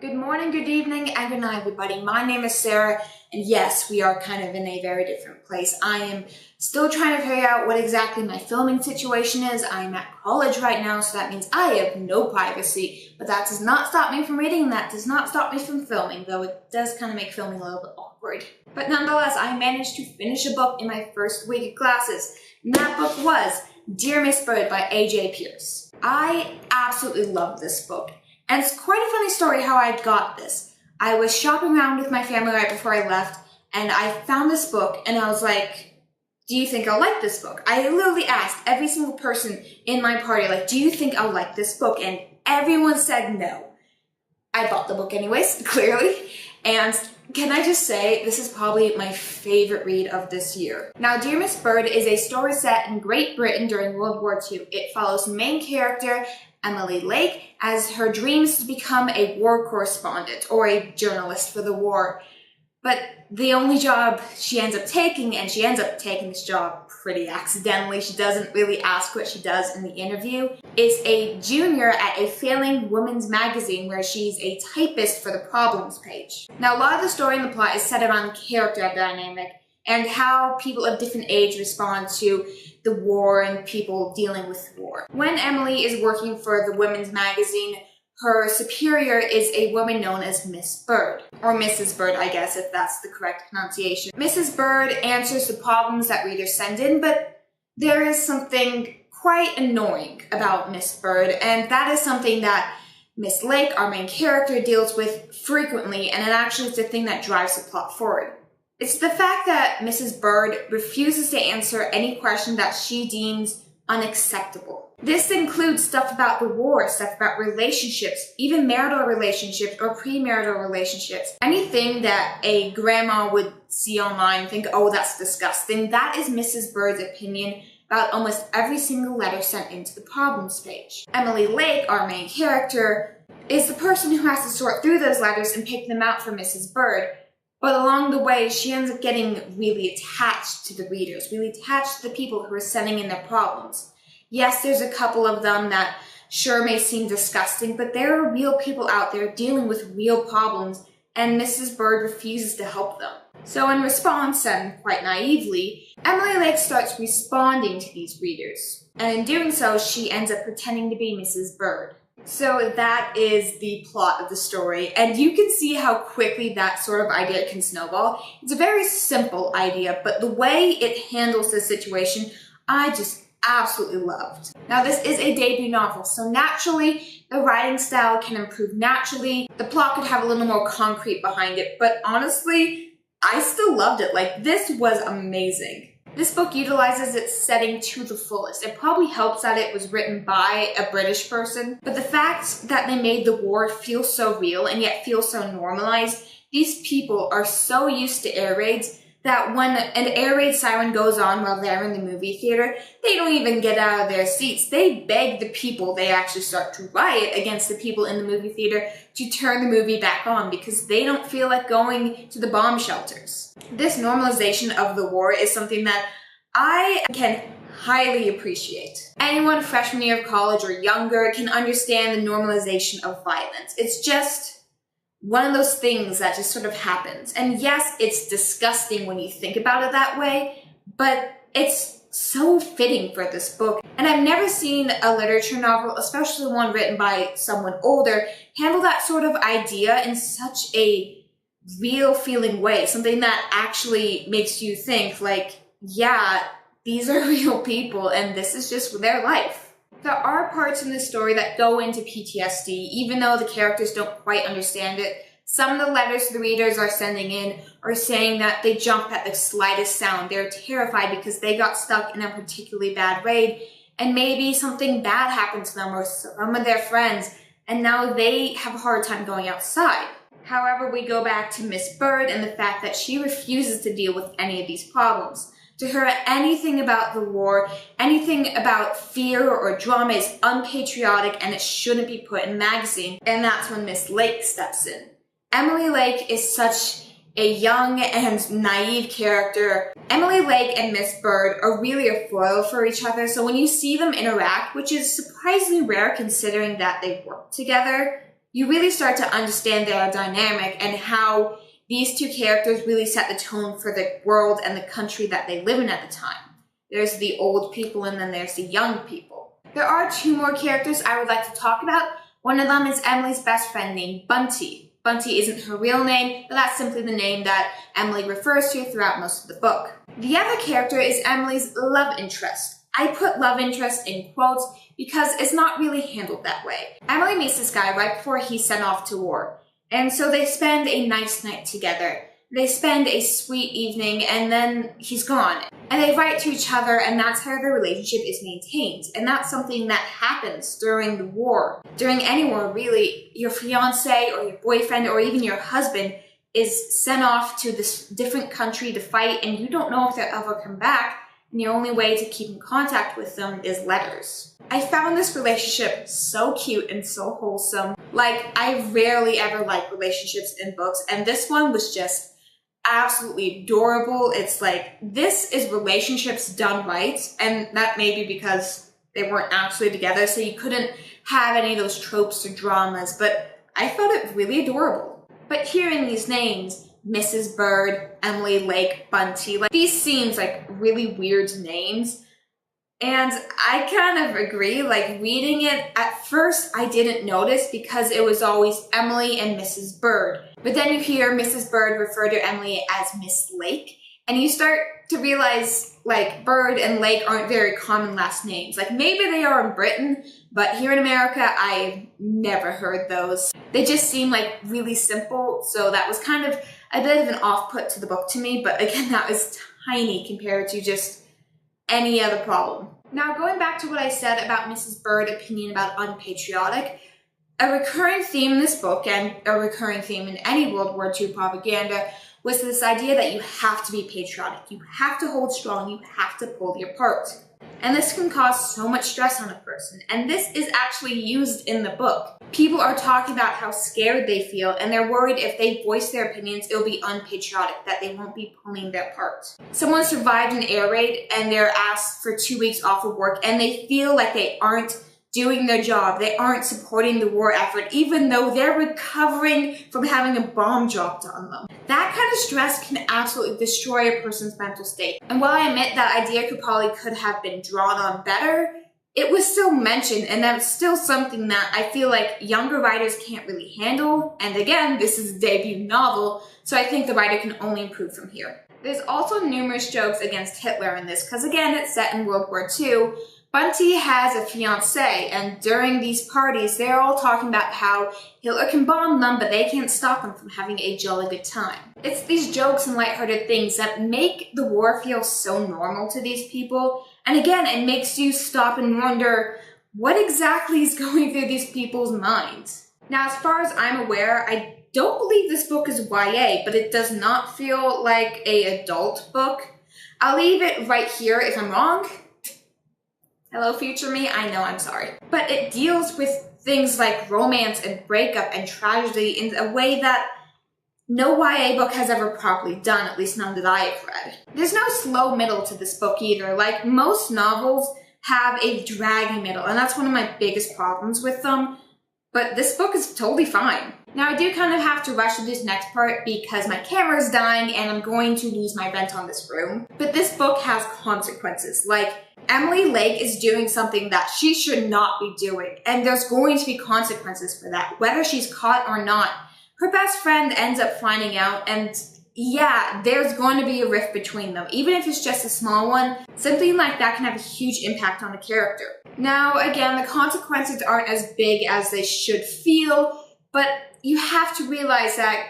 Good morning, good evening, and good night, everybody. My name is Sarah, and yes, we are kind of in a very different place. I am still trying to figure out what exactly my filming situation is. I am at college right now, so that means I have no privacy, but that does not stop me from reading, and that does not stop me from filming, though it does kind of make filming a little bit awkward. But nonetheless, I managed to finish a book in my first week of classes, and that book was Dear Miss Bird by A.J. Pearce. I absolutely love this book. And it's quite a funny story how I got this. I was shopping around with my family right before I left, and I found this book, and I was like, do you think I'll like this book? I literally asked every single person in my party, like, do you think I'll like this book? And everyone said no. I bought the book anyways, clearly. And can I just say, this is probably my favorite read of this year. Now, Dear Miss Bird is a story set in Great Britain during World War II. It follows the main character, Emily Lake, as her dreams to become a war correspondent or a journalist for the war. But the only job she ends up taking, and she ends up taking this job pretty accidentally, she doesn't really ask what she does in the interview, is a junior at a failing women's magazine where she's a typist for the problems page. Now, a lot of the story and the plot is set around character dynamic and how people of different age respond to the war and people dealing with war. When Emily is working for the women's magazine, her superior is a woman known as Miss Bird, or Mrs. Bird, I guess, if that's the correct pronunciation. Mrs. Bird answers the problems that readers send in, but there is something quite annoying about Miss Bird, and that is something that Miss Lake, our main character, deals with frequently, and it actually is the thing that drives the plot forward. It's the fact that Mrs. Bird refuses to answer any question that she deems unacceptable. This includes stuff about the war, stuff about relationships, even marital relationships or premarital relationships. Anything that a grandma would see online and think, oh, that's disgusting. That is Mrs. Bird's opinion about almost every single letter sent into the problems page. Emily Lake, our main character, is the person who has to sort through those letters and pick them out for Mrs. Bird. But along the way, she ends up getting really attached to the readers, really attached to the people who are sending in their problems. Yes, there's a couple of them that sure may seem disgusting, but there are real people out there dealing with real problems, and Mrs. Bird refuses to help them. So in response, and quite naively, Emily Lake starts responding to these readers. And in doing so, she ends up pretending to be Mrs. Bird. So that is the plot of the story, and you can see how quickly that sort of idea can snowball. It's a very simple idea, but the way it handles the situation, I just absolutely loved. Now, this is a debut novel, so naturally, the writing style can improve naturally. The plot could have a little more concrete behind it, but honestly, I still loved it. Like, this was amazing. This book utilizes its setting to the fullest. It probably helps that it was written by a British person, but the fact that they made the war feel so real and yet feel so normalized, these people are so used to air raids that when an air raid siren goes on while they're in the movie theater, they don't even get out of their seats. They beg the people, they actually start to riot against the people in the movie theater to turn the movie back on because they don't feel like going to the bomb shelters. This normalization of the war is something that I can highly appreciate. Anyone freshman year of college or younger can understand the normalization of violence. It's just one of those things that just sort of happens. And yes, it's disgusting when you think about it that way, but it's so fitting for this book. And I've never seen a literature novel, especially one written by someone older, handle that sort of idea in such a real feeling way. Something that actually makes you think like, yeah, these are real people and this is just their life. There are parts in this story that go into PTSD, even though the characters don't quite understand it. Some of the letters the readers are sending in are saying that they jump at the slightest sound. They're terrified because they got stuck in a particularly bad raid, and maybe something bad happened to them or some of their friends, and now they have a hard time going outside. However, we go back to Miss Bird and the fact that she refuses to deal with any of these problems. To her, anything about the war, anything about fear or drama is unpatriotic and it shouldn't be put in a magazine. And that's when Miss Lake steps in. Emily Lake is such a young and naive character. Emily Lake and Miss Bird are really a foil for each other, so when you see them interact, which is surprisingly rare considering that they work together, you really start to understand their dynamic and how these two characters really set the tone for the world and the country that they live in at the time. There's the old people and then there's the young people. There are two more characters I would like to talk about. One of them is Emily's best friend named Bunty. Bunty isn't her real name, but that's simply the name that Emily refers to throughout most of the book. The other character is Emily's love interest. I put love interest in quotes because it's not really handled that way. Emily meets this guy right before he's sent off to war, and so they spend a nice night together. They spend a sweet evening, and then he's gone. And they write to each other, and that's how their relationship is maintained. And that's something that happens during the war. During any war, really, your fiancé or your boyfriend or even your husband is sent off to this different country to fight, and you don't know if they'll ever come back. And the only way to keep in contact with them is letters. I found this relationship so cute and so wholesome. Like, I rarely ever like relationships in books, and this one was just absolutely adorable. It's like, this is relationships done right, and that may be because they weren't actually together, so you couldn't have any of those tropes or dramas, but I found it really adorable. But hearing these names, Mrs. Bird, Emily, Lake, Bunty, like, these seems like really weird names. And I kind of agree, like, reading it, at first I didn't notice because it was always Emily and Mrs. Bird. But then you hear Mrs. Bird refer to Emily as Miss Lake, and you start to realize, like, Bird and Lake aren't very common last names. Like, maybe they are in Britain, but here in America, I've never heard those. They just seem like really simple, so that was kind of a bit of an off-put to the book to me, but again, that was tiny compared to just any other problem. Now, going back to what I said about Mrs. Bird's opinion about unpatriotic, a recurring theme in this book, and a recurring theme in any World War II propaganda, was this idea that you have to be patriotic, you have to hold strong, you have to pull your part. And this can cause so much stress on a person, and this is actually used in the book. People are talking about how scared they feel, and they're worried if they voice their opinions, it'll be unpatriotic, that they won't be pulling their part. Someone survived an air raid, and they're asked for 2 weeks off of work, and they feel like they aren't doing their job, they aren't supporting the war effort, even though they're recovering from having a bomb dropped on them. That kind of stress can absolutely destroy a person's mental state. And while I admit that idea could have been drawn on better, it was still mentioned, and that's still something that I feel like younger writers can't really handle. And again, this is a debut novel, so I think the writer can only improve from here. There's also numerous jokes against Hitler in this, because again, it's set in World War II. Bunty has a fiancé, and during these parties, they're all talking about how Hitler can bomb them, but they can't stop him from having a jolly good time. It's these jokes and lighthearted things that make the war feel so normal to these people, and again, it makes you stop and wonder what exactly is going through these people's minds. Now, as far as I'm aware, I don't believe this book is YA, but it does not feel like an adult book. I'll leave it right here if I'm wrong. Hello, future me, I know, I'm sorry. But it deals with things like romance and breakup and tragedy in a way that no YA book has ever properly done, at least none that I have read. There's no slow middle to this book either. Like, most novels have a draggy middle, and that's one of my biggest problems with them. But this book is totally fine. Now, I do kind of have to rush to this next part because my camera is dying and I'm going to lose my rent on this room. But this book has consequences. Like, Emily Lake is doing something that she should not be doing, and there's going to be consequences for that, whether she's caught or not. Her best friend ends up finding out, and yeah, there's going to be a rift between them. Even if it's just a small one, something like that can have a huge impact on the character. Now, again, the consequences aren't as big as they should feel, but you have to realize that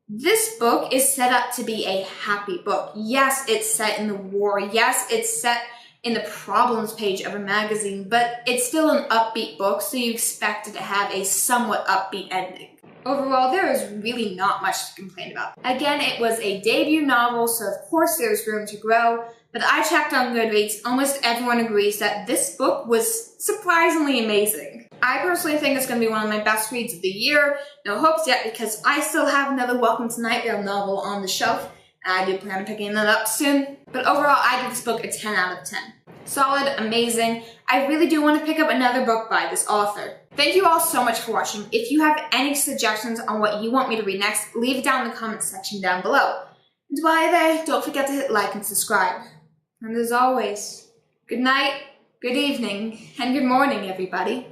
this book is set up to be a happy book. Yes, it's set in the war. Yes, it's set in the problems page of a magazine, but it's still an upbeat book, so you expect it to have a somewhat upbeat ending. Overall, there is really not much to complain about. Again, it was a debut novel, so of course there's room to grow, but I checked on Goodreads, almost everyone agrees that this book was surprisingly amazing. I personally think it's going to be one of my best reads of the year. No hopes yet, because I still have another Welcome to Night Vale novel on the shelf, and I do plan on picking that up soon. But overall, I give this book a 10 out of 10. solid, amazing. I really do want to pick up another book by this author. Thank you all so much for watching. If you have any suggestions on what you want me to read next, leave it down in the comments section down below. And while you're there, don't forget to hit like and subscribe. And as always, good night, good evening, and good morning, everybody.